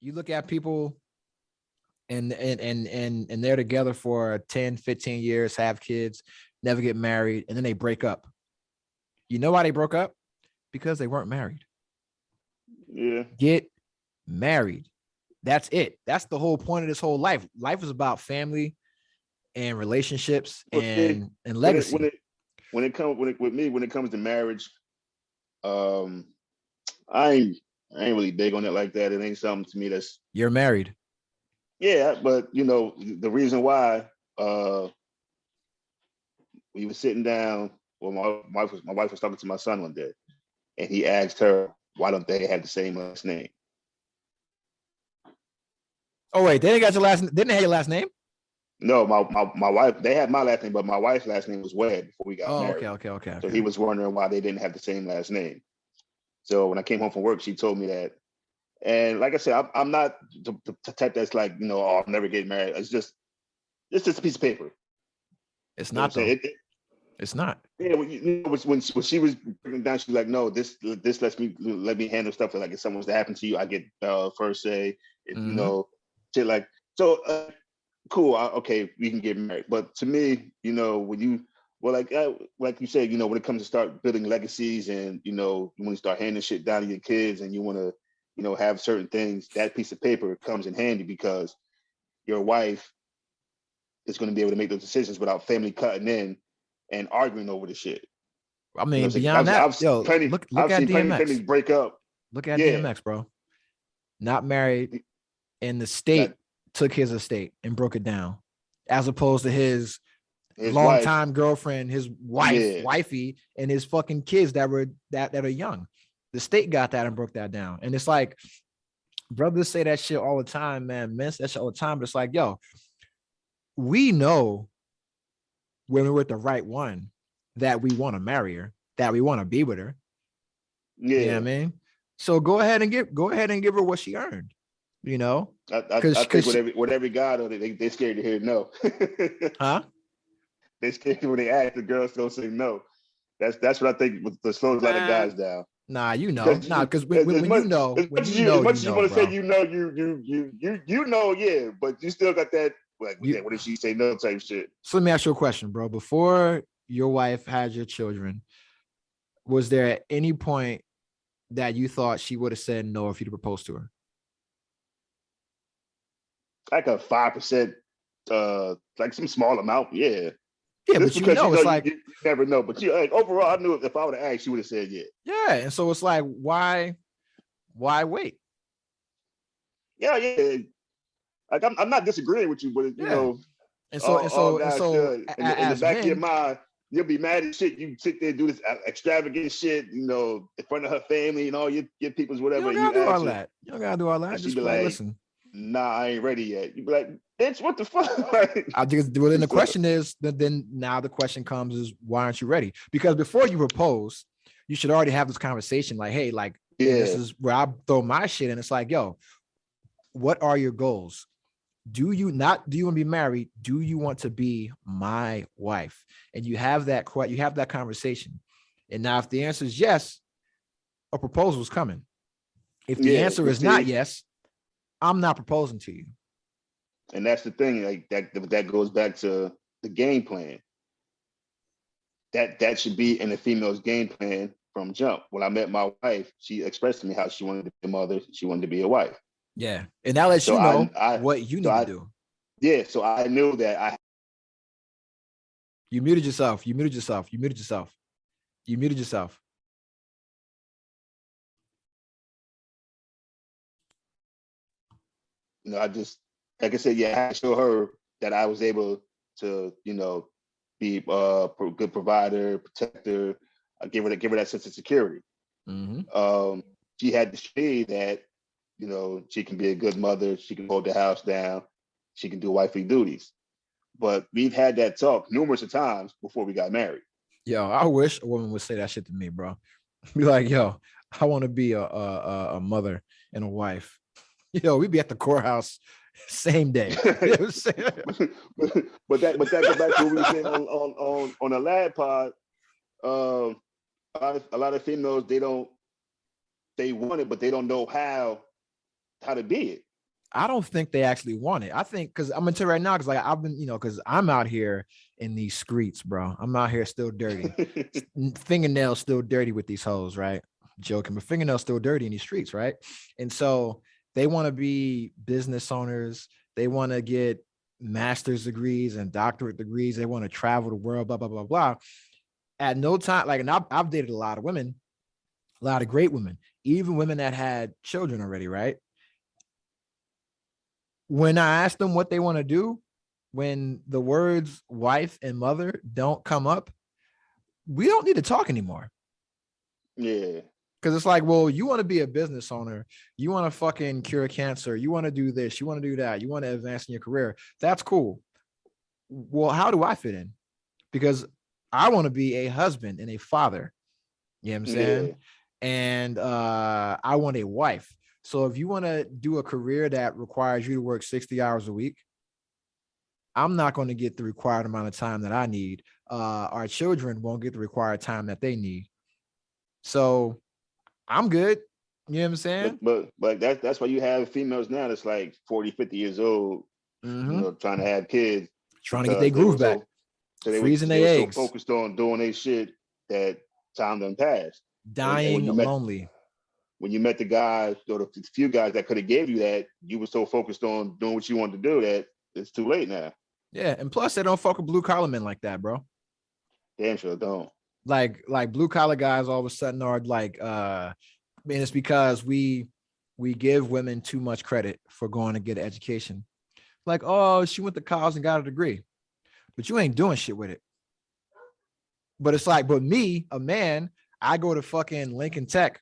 You look at people and they're together for 10, 15 years, have kids, never get married, and then they break up. You know why they broke up? Because they weren't married. Yeah. Get married. That's it. That's the whole point of this whole life. Life is about family and relationships and legacy. When it comes to marriage, I ain't really big on it like that. It ain't something to me that's. You're married. Yeah, but the reason why we were sitting down. Well, my wife was talking to my son one day, and he asked her, "Why don't they have the same last name?" Oh wait, they got your last. Didn't they have your last name? No, my wife. They had my last name, but my wife's last name was Webb before we got married. Okay. So he was wondering why they didn't have the same last name. So when I came home from work, she told me that. And like I said, I'm not the type that's like, oh, I'll never get married. It's just a piece of paper. It's not though. It's not. Yeah, when she was breaking down, she was like, "No, this let me handle stuff. Like if something was to happen to you, I get first say. Shit like so. Cool. Okay, we can get married. But to me, when you like you said, when it comes to start building legacies, and you want to start handing shit down to your kids, and you want to have certain things, that piece of paper comes in handy because your wife is going to be able to make those decisions without family cutting in and arguing over the shit. I mean, beyond that, look at DMX. Plenty break up. Look at DMX, bro. Not married, and the state took his estate and broke it down, as opposed to his longtime girlfriend, his wifey, and his fucking kids that are young. The state got that and broke that down. And it's like, brothers say that shit all the time, man. Men say that shit all the time. But it's like, yo, we know when we're with the right one that we want to marry her, that we want to be with her. Yeah. You know what I mean? So go ahead and give her what she earned. I think with every guy though, they scared to hear no. Huh? They scared when they ask, the girls don't say no. That's what I think slows a lot of guys down. Nah, because when you know, as much as you want to say you know, yeah, but you still got that. Like, what if she say no type shit? So let me ask you a question, bro. Before your wife had your children, was there at any point that you thought she would have said no if you'd proposed to her? Like a 5%, like some small amount, yeah. Yeah, but it's like you never know. But overall, I knew if I would have asked, she would have said yeah. Yeah, and so it's like, why wait? Yeah. Like I'm not disagreeing with you, but you know, and so in the back of your mind, you'll be mad as shit. You sit there and do this extravagant shit, in front of her family and all your people's whatever. You don't gotta do all that. You don't gotta do all that. Just be like, listen. Nah, I ain't ready yet. You be like, bitch, what the fuck? I just then the question is then now the question comes is, why aren't you ready? Because before you propose, you should already have this conversation. Like, hey, this is where I throw my shit in. It's like, yo, what are your goals? Do you want to be married? Do you want to be my wife? And you have that conversation. And now if the answer is yes, a proposal is coming. If the answer is not yes, I'm not proposing to you. And that's the thing, like that goes back to the game plan. That should be in the female's game plan from jump. When I met my wife, she expressed to me how she wanted to be a mother, she wanted to be a wife. Yeah. And that lets you know what you need to do. Yeah. So I knew that You muted yourself. I just, like I said, I had to show her that I was able to, be a good provider, protector, give her that sense of security. Mm-hmm. She had to see that, she can be a good mother. She can hold the house down. She can do wifely duties. But we've had that talk numerous of times before we got married. Yo, I wish a woman would say that shit to me, bro. Be like, yo, I want to be a mother and a wife. We'd be at the courthouse same day. but that goes back to what we were saying on the lad pod. A lot of females, they want it, but they don't know how to be it. I don't think they actually want it. I think because I'm gonna tell you right now, because like I've been, because I'm out here in these streets, bro. I'm out here still dirty. Fingernails still dirty with these hoes, right? Joking, but fingernails still dirty in these streets, right? And so they want to be business owners. They want to get master's degrees and doctorate degrees. They want to travel the world, blah, blah, blah, blah. At no time, like, and I've dated a lot of women, a lot of great women, even women that had children already, right? When I ask them what they want to do, when the words wife and mother don't come up, we don't need to talk anymore. Yeah. Because it's like, well, you want to be a business owner. You want to fucking cure cancer. You want to do this. You want to do that. You want to advance in your career. That's cool. Well, how do I fit in? Because I want to be a husband and a father. You know what I'm saying? Yeah. And I want a wife. So if you want to do a career that requires you to work 60 hours a week, I'm not going to get the required amount of time that I need. Our children won't get the required time that they need. So I'm good. You know what I'm saying? But that's why you have females now that's like 40, 50 years old, trying to have kids. Trying to get their groove back. So they freezing their eggs. So focused on doing their shit that time done passed. Dying lonely. When you met the guys, or the few guys that could have gave you that, you were so focused on doing what you wanted to do that it's too late now. Yeah, and plus they don't fuck with blue collar men like that, bro. Damn sure don't. Like blue collar guys all of a sudden are like, I mean, it's because we give women too much credit for going to get an education. Like, oh, she went to college and got a degree, but you ain't doing shit with it. But it's like, but me, a man, I go to fucking Lincoln Tech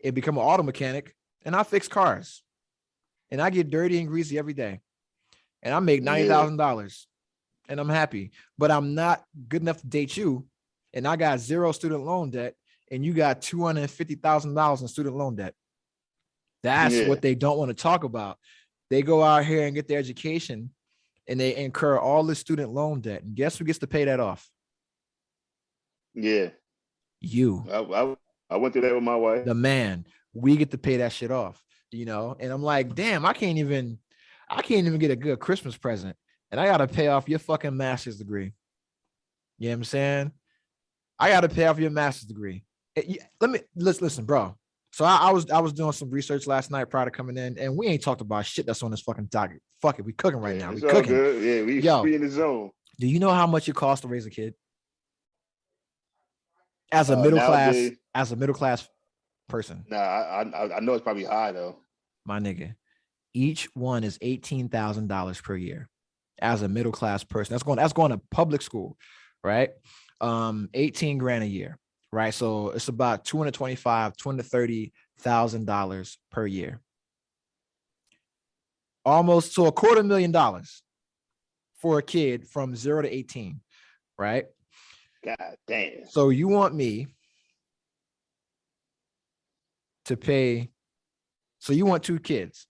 and become an auto mechanic, and I fix cars, and I get dirty and greasy every day, and I make $90,000, and I'm happy. But I'm not good enough to date you, and I got zero student loan debt, and you got $250,000 in student loan debt. That's what they don't want to talk about. They go out here and get their education, and they incur all the student loan debt, and guess who gets to pay that off? Yeah, you. I went through that with my wife. The man, we get to pay that shit off, and I'm like, damn, I can't even get a good Christmas present, and I got to pay off your fucking master's degree. You know what I'm saying? I got to pay off your master's degree. Let's listen, bro. So I was doing some research last night prior to coming in, and we ain't talked about shit that's on this fucking docket. Fuck it, we cooking right now. We cooking. Good. Yeah, we in the zone. Do you know how much it costs to raise a kid? As a middle class person. Nah, I know it's probably high though. My nigga, each one is $18,000 per year. As a middle class person, that's going to public school, right? 18 grand a year, right? So it's about $230,000 per year. Almost to $250,000 for a kid from 0 to 18, right? God damn. So you want me to pay, so you want 2 kids.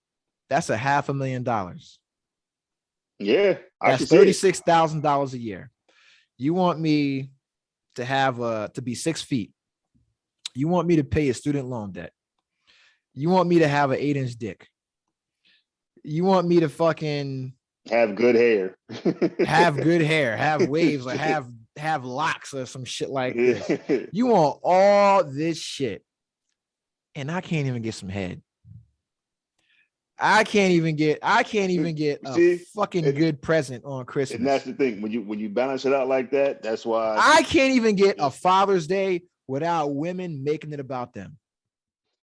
That's $500,000. Yeah. That's $36,000 a year. You want me to have to be 6 feet. You want me to pay a student loan debt. You want me to have an 8-inch dick. You want me to fucking have good hair. Have good hair, have waves, or have locks or some shit like this. You want all this shit, and I can't even get some head. I can't even get a fucking good present on Christmas. And that's the thing. When you balance it out like that, that's why I can't even get a Father's Day without women making it about them.